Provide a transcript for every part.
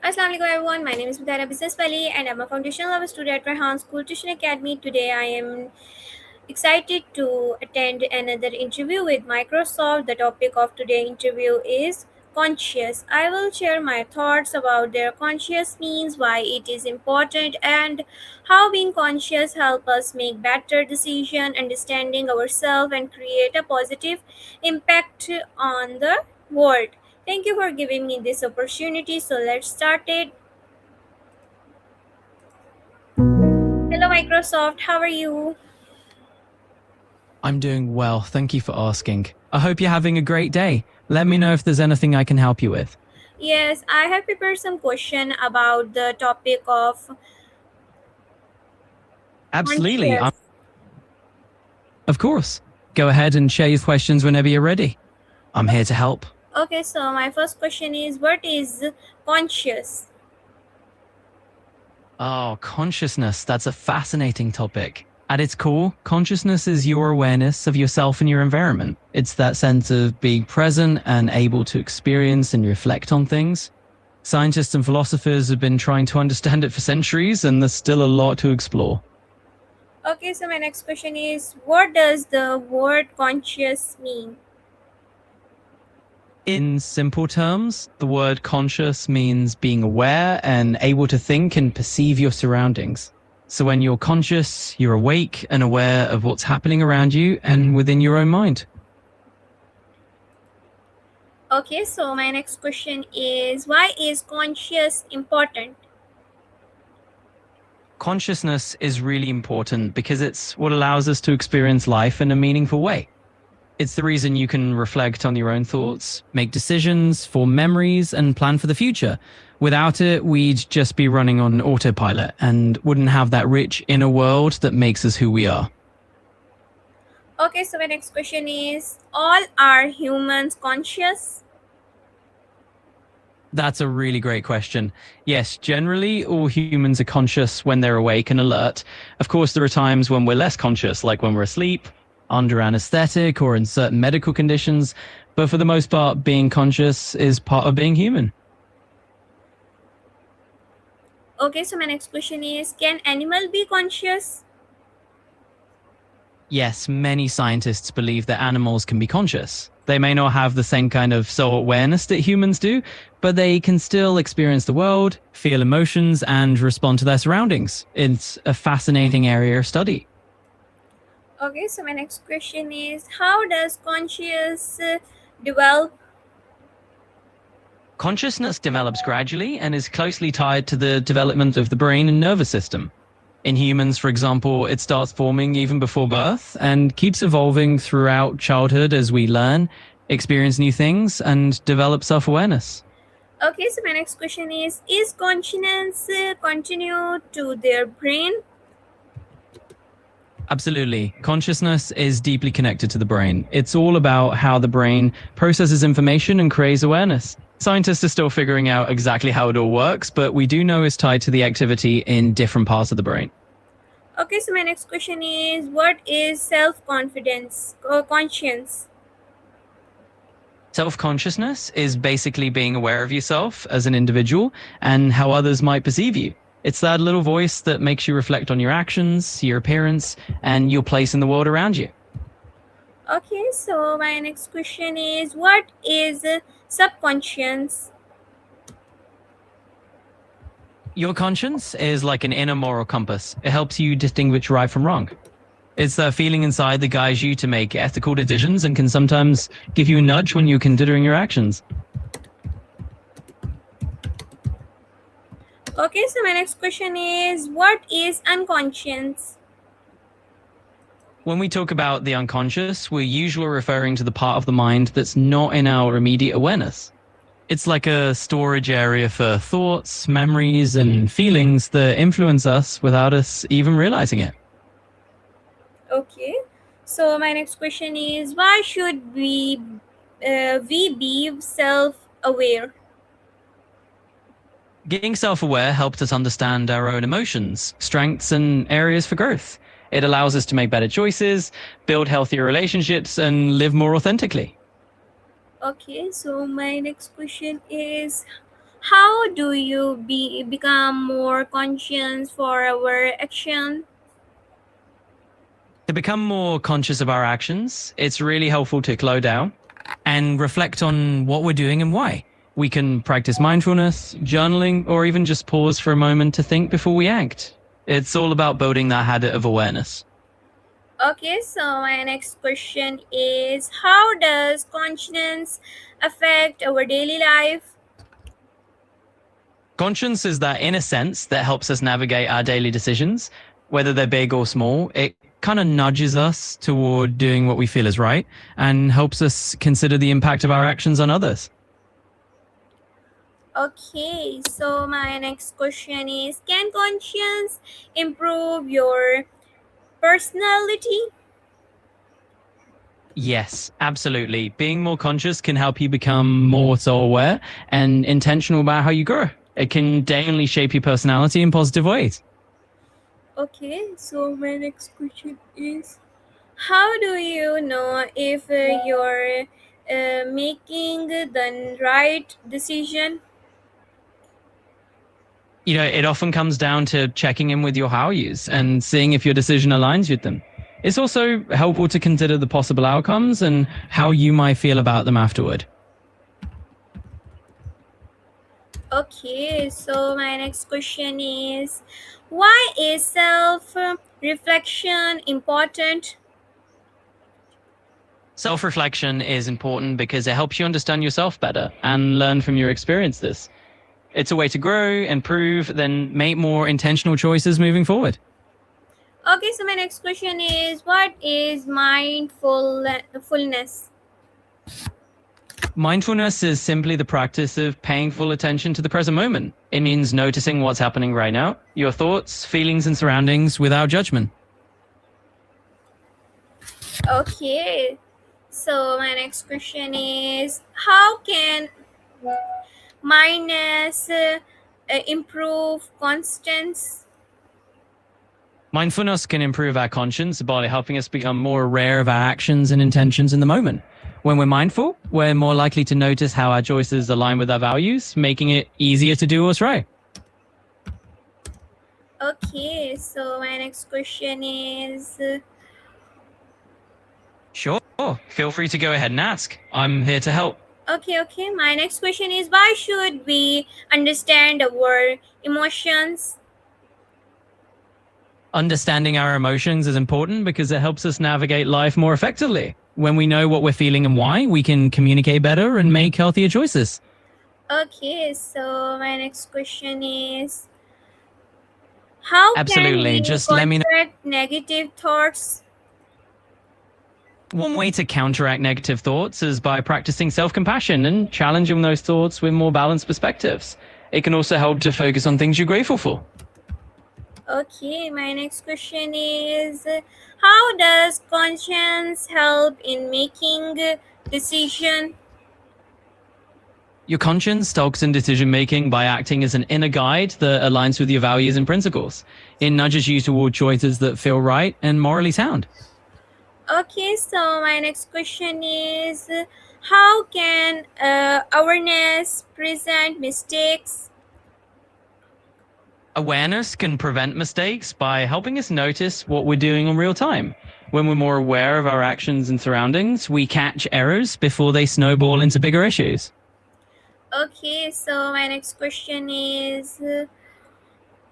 Assalamu alaikum everyone. My name is Mutahira Business Wali and I'm a foundational level student at Rehan School Tuition Academy. Today I am excited to attend another interview with Microsoft. The topic of today's interview is conscious. I will share my thoughts about their conscious means, why it is important, and how being conscious help us make better decision, understanding ourselves, and create a positive impact on the world. Thank you for giving me this opportunity. So let's start it. Hello Microsoft, how are you? I'm doing well. Thank you for asking. I hope you're having a great day. Let me know if there's anything I can help you with. Yes, I have prepared some question about the topic of Absolutely. conscious. Of course. Go ahead and share your questions whenever you're ready. I'm here to help. Okay, so my first question is what is conscious? Oh, consciousness. That's a fascinating topic. At its core, consciousness is your awareness of yourself and your environment. It's that sense of being present and able to experience and reflect on things. Scientists and philosophers have been trying to understand it for centuries, and there's still a lot to explore. Okay, so my next question is what does the word conscious mean? In simple terms, the word conscious means being aware and able to think and perceive your surroundings. So when you're conscious, you're awake and aware of what's happening around you and within your own mind. Okay, so my next question is why is conscious important? Consciousness is really important because it's what allows us to experience life in a meaningful way. It's the reason you can reflect on your own thoughts, make decisions, form memories, and plan for the future. Without it, we'd just be running on autopilot and wouldn't have that rich inner world that makes us who we are. Okay, so my next question is all are humans conscious? That's a really great question. Yes, generally, all humans are conscious when they're awake and alert. Of course, there are times when we're less conscious, like when we're asleep, under anesthetic, or in certain medical conditions. But for the most part, being conscious is part of being human. Okay, so my next question is can animal be conscious? Yes, many scientists believe that animals can be conscious. They may not have the same kind of self-awareness that humans do, but they can still experience the world, feel emotions, and respond to their surroundings. It's a fascinating area of study. Okay, so my next question is how does conscious develop? Consciousness develops gradually and is closely tied to the development of the brain and nervous system. In humans, for example, it starts forming even before birth and keeps evolving throughout childhood as we learn, experience new things, and develop self-awareness. Okay, so my next question is consciousness continue to their brain? Absolutely. Consciousness is deeply connected to the brain. It's all about how the brain processes information and creates awareness. Scientists are still figuring out exactly how it all works, but we do know it's tied to the activity in different parts of the brain. Okay, so my next question is what is self-confidence or conscience? Self-consciousness is basically being aware of yourself as an individual and how others might perceive you. It's that little voice that makes you reflect on your actions, your appearance, and your place in the world around you. Okay, so my next question is what is subconscious? Your conscience is like an inner moral compass. It helps you distinguish right from wrong. It's that feeling inside that guides you to make ethical decisions and can sometimes give you a nudge when you're considering your actions. Okay, so my next question is what is unconscious? When we talk about the unconscious, we're usually referring to the part of the mind that's not in our immediate awareness. It's like a storage area for thoughts, memories, and feelings that influence us without us even realizing it. Okay, so my next question is why should we be self-aware? Getting self-aware helps us understand our own emotions, strengths, and areas for growth. It allows us to make better choices, build healthier relationships, and live more authentically. Okay, so my next question is How do you become more conscious for our action? To become more conscious of our actions, it's really helpful to slow down and reflect on what we're doing and why. We can practice mindfulness, journaling, or even just pause for a moment to think before we act. It's all about building that habit of awareness. Okay, so my next question is, how does conscience affect our daily life? Conscience is that inner sense that helps us navigate our daily decisions, whether they're big or small. It kind of nudges us toward doing what we feel is right and helps us consider the impact of our actions on others. Okay, so my next question is, can conscience improve your personality? Yes, absolutely. Being more conscious can help you become more self-aware and intentional about how you grow. It can daily shape your personality in positive ways. Okay, so my next question is, how do you know if you're making the right decision? It often comes down to checking in with your values and seeing if your decision aligns with them. It's also helpful to consider the possible outcomes and how you might feel about them afterward. Okay, so my next question is, why is self reflection important? Self-reflection is important because it helps you understand yourself better and learn from your experiences. It's a way to grow, improve, then make more intentional choices moving forward. Okay, so my next question is, what is mindfulness? Mindfulness is simply the practice of paying full attention to the present moment. It means noticing what's happening right now, your thoughts, feelings, and surroundings without judgment. Okay, so my next question is, how can mindfulness improve constance? Mindfulness can improve our conscience by helping us become more aware of our actions and intentions in the moment. When we're mindful, we're more likely to notice how our choices align with our values, making it easier to do what's right. Okay, so my next question is, Sure, feel free to go ahead and ask. I'm here to help. okay, my next question is, why should we understand our emotions? Understanding our emotions is important because it helps us navigate life more effectively. When we know what we're feeling and why, we can communicate better and make healthier choices. Okay, so my next question is, how can Absolutely. we Just let me know. contract negative thoughts? One way to counteract negative thoughts is by practicing self-compassion and challenging those thoughts with more balanced perspectives. It can also help to focus on things you're grateful for. Okay, my next question is, how does conscience help in making decision? Your conscience helps in decision making by acting as an inner guide that aligns with your values and principles. It nudges you toward choices that feel right and morally sound. Okay, so my next question is, how can awareness present mistakes? Awareness can prevent mistakes by helping us notice what we're doing in real time. When we're more aware of our actions and surroundings, we catch errors before they snowball into bigger issues. Okay, so my next question is,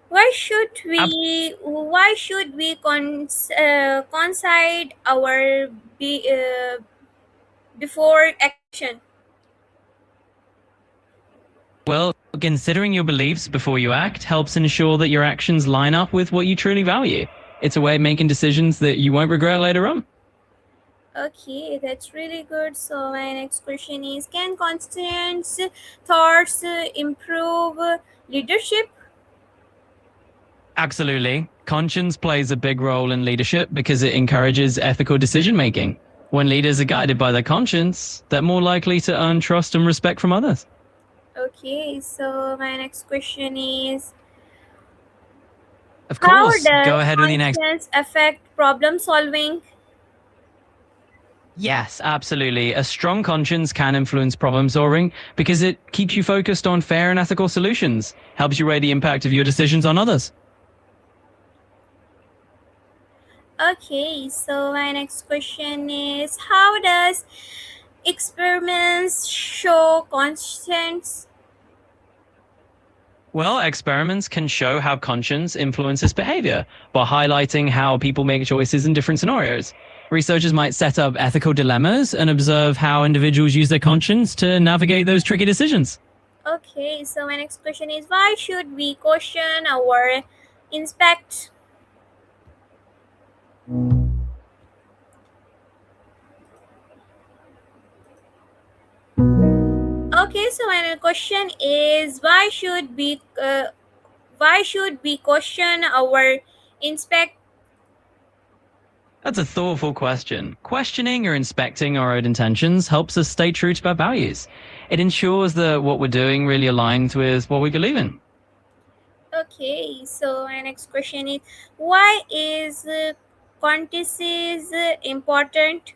why should we consider our before action? Well, considering your beliefs before you act helps ensure that your actions line up with what you truly value. It's a way of making decisions that you won't regret later on. Okay, that's really good. So my next question is, can constant thoughts improve leadership? Absolutely. Conscience plays a big role in leadership because it encourages ethical decision making. When leaders are guided by their conscience, they're more likely to earn trust and respect from others. Okay, so my next question is, Of how, yeah, course, does go ahead with your next. conscience affect problem solving? Yes, absolutely. A strong conscience can influence problem solving because it keeps you focused on fair and ethical solutions, helps you weigh the impact of your decisions on others. Okay, so my next question is, how does experiments show conscience? Well, experiments can show how conscience influences behavior by highlighting how people make choices in different scenarios. Researchers might set up ethical dilemmas and observe how individuals use their conscience to navigate those tricky decisions. Okay, so my next question is, why should we question our inspect? Okay, so my question is, why should we question our inspect? That's a thoughtful question. Questioning or inspecting our own intentions helps us stay true to our values. It ensures that what we're doing really aligns with what we believe in. Okay, so my next question is, why is conscience important?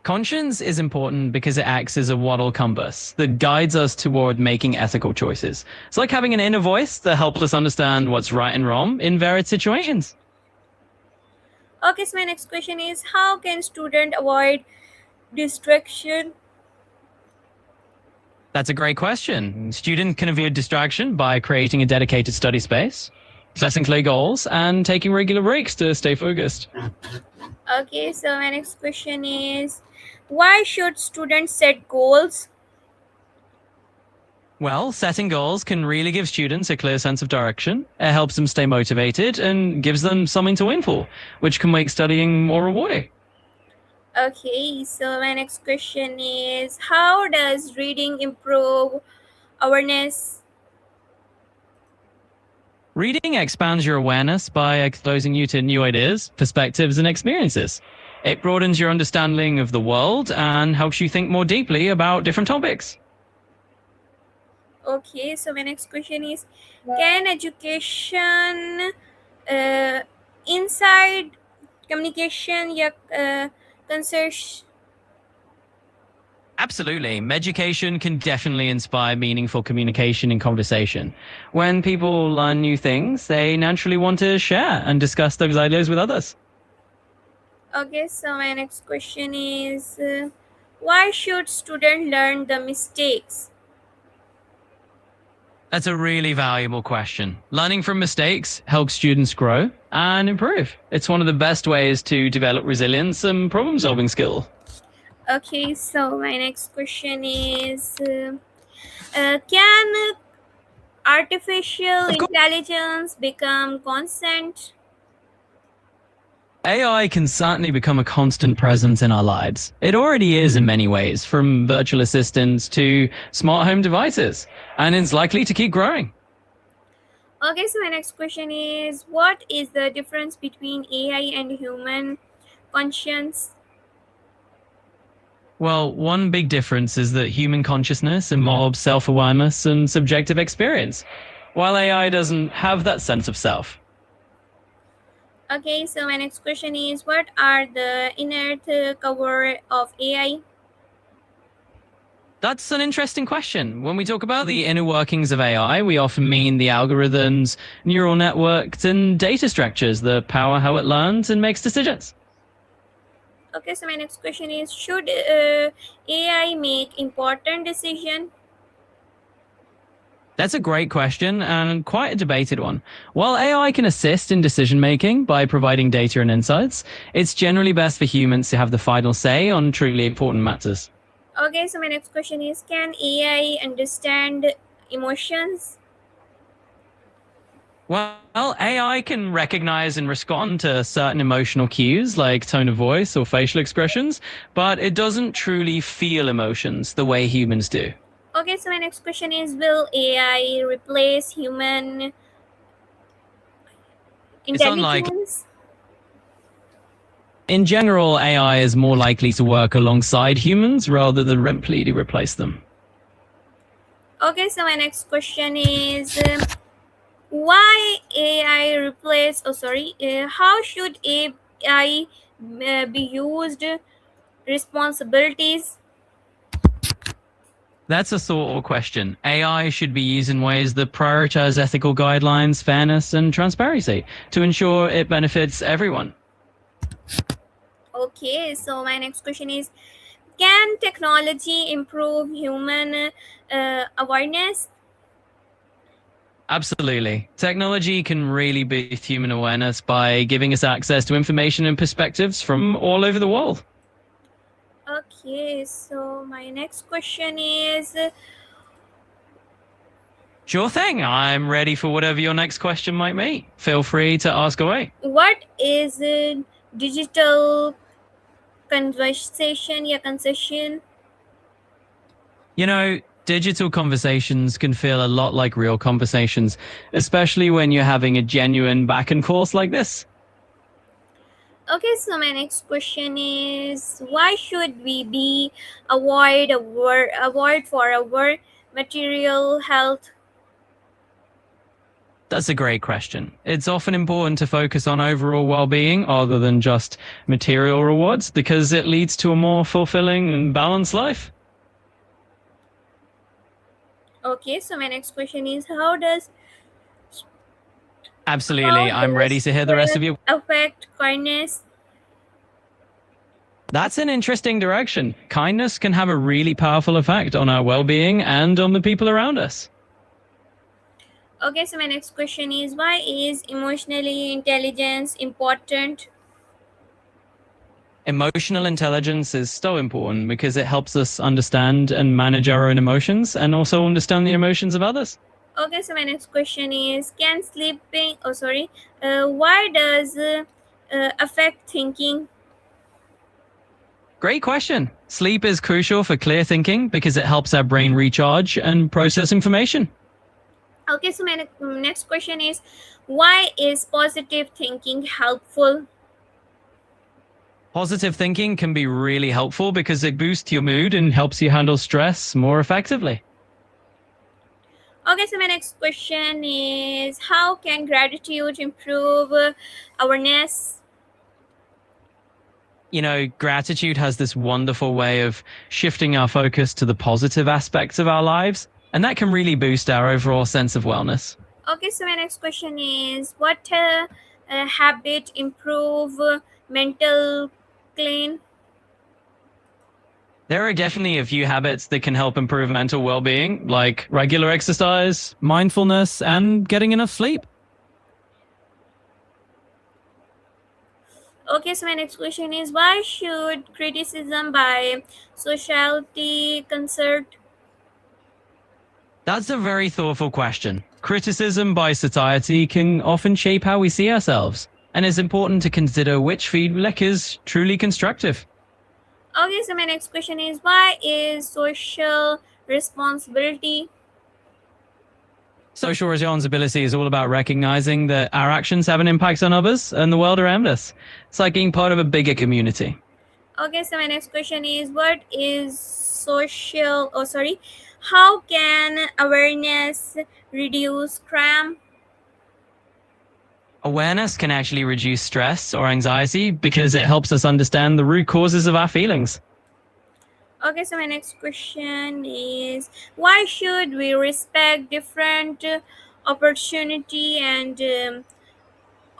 Conscience is important because it acts as a moral compass that guides us toward making ethical choices. It's like having an inner voice that helps us understand what's right and wrong in various situations. Okay, so my next question is, how can student avoid distraction? That's a great question. Student can avoid distraction by creating a dedicated study space, setting clear goals, and taking regular breaks to stay focused. Okay, so my next question is, why should students set goals? Well, setting goals can really give students a clear sense of direction. It helps them stay motivated and gives them something to aim for, which can make studying more rewarding. Okay, so my next question is, how does reading improve awareness? Reading expands your awareness by exposing you to new ideas, perspectives, and experiences. It broadens your understanding of the world and helps you think more deeply about different topics. Okay, so my next question is, can education uh, inside communication या concert? Absolutely. Education can definitely inspire meaningful communication and conversation. When people learn new things, they naturally want to share and discuss those ideas with others. Okay, so my next question is, why should student learn the mistakes? That's a really valuable question. Learning from mistakes helps students grow and improve. It's one of the best ways to develop resilience and problem solving skill. Okay, so my next question is, can artificial Of course, intelligence become consent? AI can certainly become a constant presence in our lives. It already is in many ways, from virtual assistants to smart home devices, and it's likely to keep growing. Okay, so my next question is, what is the difference between AI and human conscience? Well, one big difference is that human consciousness involves self awareness and subjective experience, while AI doesn't have that sense of self. Okay, so my next question is, what are the inert cover of AI? That's an interesting question. When we talk about the inner workings of AI, we often mean the algorithms, neural networks, and data structures that power how it learns and makes decisions. Okay, so my next question is, should AI make important decision? That's a great question and quite a debated one. While AI can assist in decision making by providing data and insights, it's generally best for humans to have the final say on truly important matters. Okay, so my next question is, can AI understand emotions? Well, AI can recognize and respond to certain emotional cues like tone of voice or facial expressions, but it doesn't truly feel emotions the way humans do. Okay, so my next question is, will AI replace human It's unlikely. intelligence? In general, AI is more likely to work alongside humans rather than completely replace them. Okay, so my next question is, why AI replace, how should AI be used responsibilities? That's a thoughtful question. AI should be used in ways that prioritize ethical guidelines, fairness, and transparency to ensure it benefits everyone. Okay, so my next question is, can technology improve human awareness? Absolutely. Technology can really boost human awareness by giving us access to information and perspectives from all over the world. Okay, so my next question is, Sure thing. I'm ready for whatever your next question might be. Feel free to ask away. what is digital conversation या concession? You know, digital conversations can feel a lot like real conversations, especially when you're having a genuine back and forth like this. Okay, so my next question is, why should we be avoid for our material health? That's a great question. It's often important to focus on overall well-being other than just material rewards because it leads to a more fulfilling and balanced life. Okay, so my next question is, how Absolutely. I'm ready does to hear the rest of stress you. affect kindness? That's an interesting direction. Kindness can have a really powerful effect on our well-being and on the people around us. Okay, so my next question is, why is emotionally intelligence important? Emotional intelligence is so important because it helps us understand and manage our own emotions and also understand the emotions of others. Okay, so my next question is, can sleeping? Oh, sorry. Why does affect thinking? Great question. Sleep is crucial for clear thinking because it helps our brain recharge and process information. Okay, so my next question is, why is positive thinking helpful? Positive thinking can be really helpful because it boosts your mood and helps you handle stress more effectively. Okay, so my next question is, how can gratitude improve awareness? You know, gratitude has this wonderful way of shifting our focus to the positive aspects of our lives, and that can really boost our overall sense of wellness. Okay, so my next question is, what habit improve mental clean? There are definitely a few habits that can help improve mental well-being, like regular exercise, mindfulness, and getting enough sleep. Okay, so my next question is, why should criticism by society concert? That's a very thoughtful question. Criticism by society can often shape how we see ourselves, and it's important to consider which feedback is truly constructive. Okay, so my next question is, why is social responsibility? Social responsibility is all about recognizing that our actions have an impact on others and the world around us. It's like being part of a bigger community. Okay, so my next question is, what is social? Oh, sorry. How can awareness reduce crime? Awareness can actually reduce stress or anxiety because it helps us understand the root causes of our feelings. Okay, so my next question is, why should we respect different opportunity and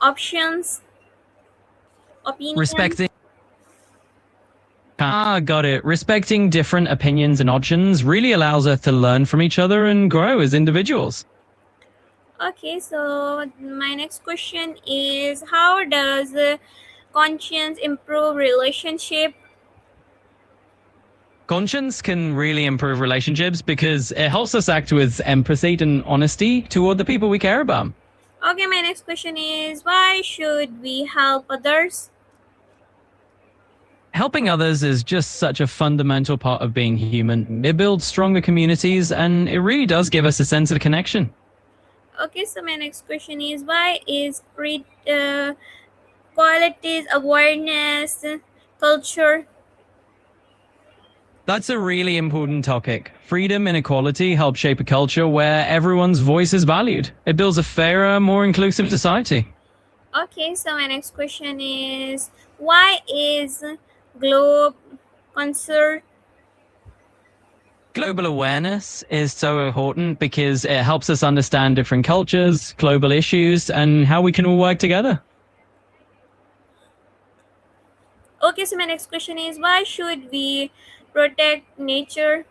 options, opinions? Respecting got it. Respecting different opinions and options really allows us to learn from each other and grow as individuals. Okay, so my next question is, how does conscience improve relationship? Conscience can really improve relationships because it helps us act with empathy and honesty toward the people we care about. Okay, my next question is, why should we help others? Helping others is just such a fundamental part of being human. It builds stronger communities and it really does give us a sense of connection. Okay, so my next question is, why is qualities awareness culture? That's a really important topic. Freedom and equality help shape a culture where everyone's voice is valued. It builds a fairer, more inclusive society. Okay, so my next question is why is globe concert? Global awareness is so important because it helps us understand different cultures, global issues, and how we can all work together. Okay, so my next question is why should we protect nature?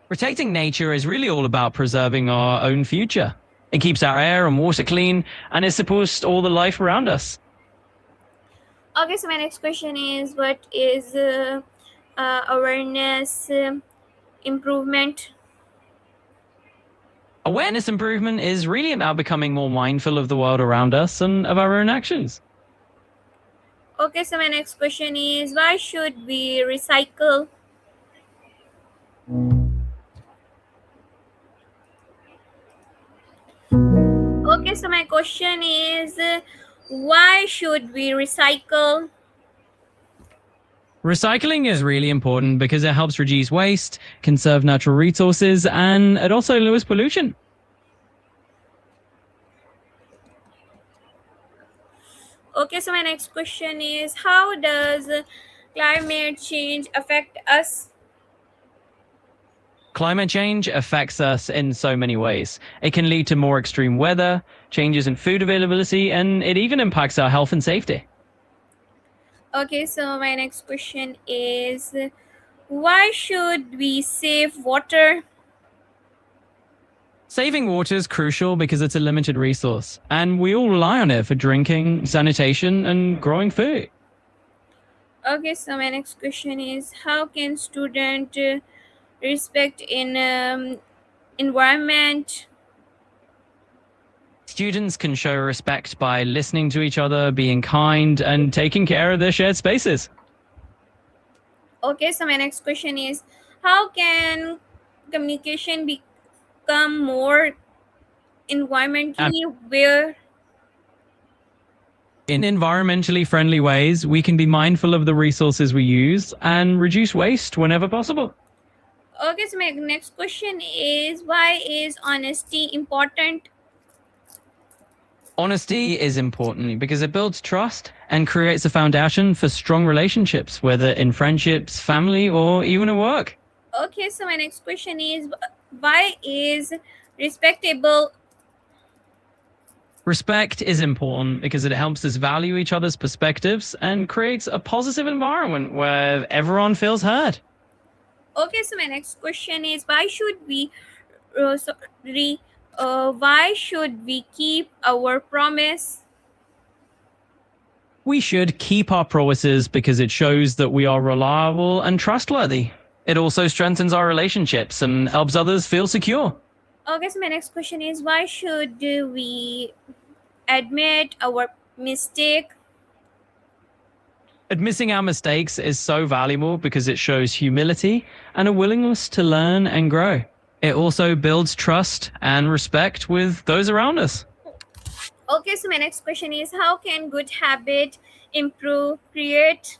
Protecting nature is really all about preserving our own future. It keeps our air and water clean, and it supports all the life around us. Okay, so my next question is what is awareness improvement? Awareness improvement is really about becoming more mindful of the world around us and of our own actions. Okay, so my next question is why should we recycle? Okay, so my question is why should we recycle? Recycling is really important because it helps reduce waste, conserve natural resources, and it also lowers pollution. Okay, so my next question is how does climate change affect us? Climate change affects us in so many ways. It can lead to more extreme weather, changes in food availability, and it even impacts our health and safety. Okay, so my next question is why should we save water? Saving water is crucial because it's a limited resource, and we all rely on it for drinking, sanitation, and growing food. Okay, so my next question is how can student respect in environment? Students can show respect by listening to each other, being kind, and taking care of their shared spaces. Okay, so my next question is how can communication become more environmentally aware? In environmentally friendly ways, we can be mindful of the resources we use and reduce waste whenever possible. Okay, so my next question is why is honesty important? Honesty is important because it builds trust and creates a foundation for strong relationships, whether in friendships, family, or even at work. Okay, so my next question is why is respectable? Respect is important because it helps us value each other's perspectives and creates a positive environment where everyone feels heard. Okay, so my next question is why should we sorry, why should we keep our promise? We should keep our promises because it shows that we are reliable and trustworthy. It also strengthens our relationships and helps others feel secure. Okay, so my next question is why should we admit our mistake? Admitting our mistakes is so valuable because it shows humility and a willingness to learn and grow. It also builds trust and respect with those around us. Okay, so my next question is how can good habit improve create?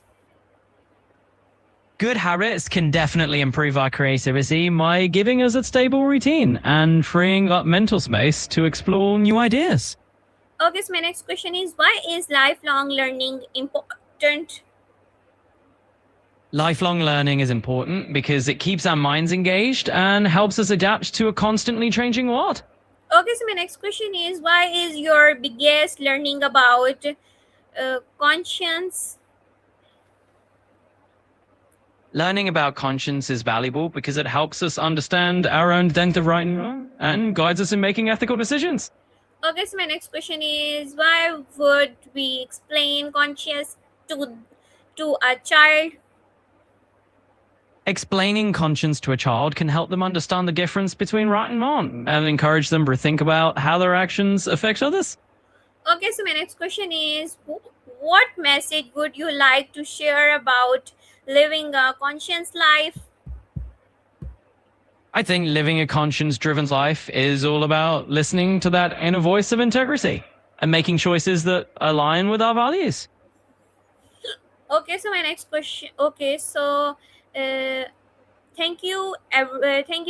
Good habits can definitely improve our creativity by giving us a stable routine and freeing up mental space to explore new ideas. Okay, so my next question is why is lifelong learning important? Lifelong learning is important because it keeps our minds engaged and helps us adapt to a constantly changing world. Okay, so my next question is why is your biggest learning about conscience? Learning about conscience is valuable because it helps us understand our own identity of right and wrong and guides us in making ethical decisions. Okay, so my next question is why would we explain conscience to a child? Explaining conscience to a child can help them understand the difference between right and wrong and encourage them to think about how their actions affect others. Okay, so my next question is what message would you like to share about living a conscious life? I think living a conscience driven life is all about listening to that inner voice of integrity and making choices that align with our values. Okay, so my next question. Okay, so uh, thank you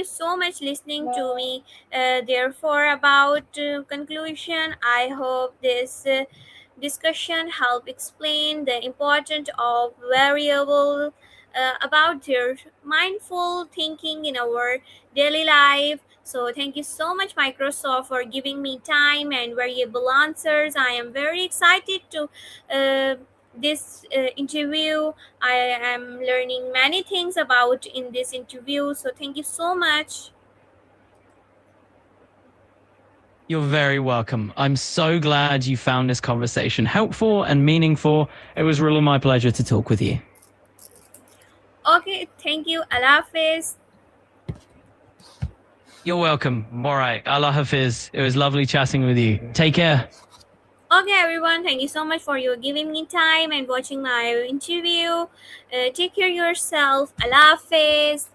so much listening to me. Therefore, about conclusion, I hope this discussion help explain the importance of variable about their mindful thinking in our daily life. So thank you so much, Microsoft, for giving me time and variable answers. I am very excited to uh, this interview. I am learning many things about in this interview. So thank you so much. You're very welcome. I'm so glad you found this conversation helpful and meaningful. It was really my pleasure to talk with you. Okay, thank you. Allah Hafiz. You're welcome. All right. Allah Hafiz. It was lovely chatting with you. Take care. Okay, everyone, thank you so much for you giving me time and watching my interview. Take care of yourself. Allah Hafiz.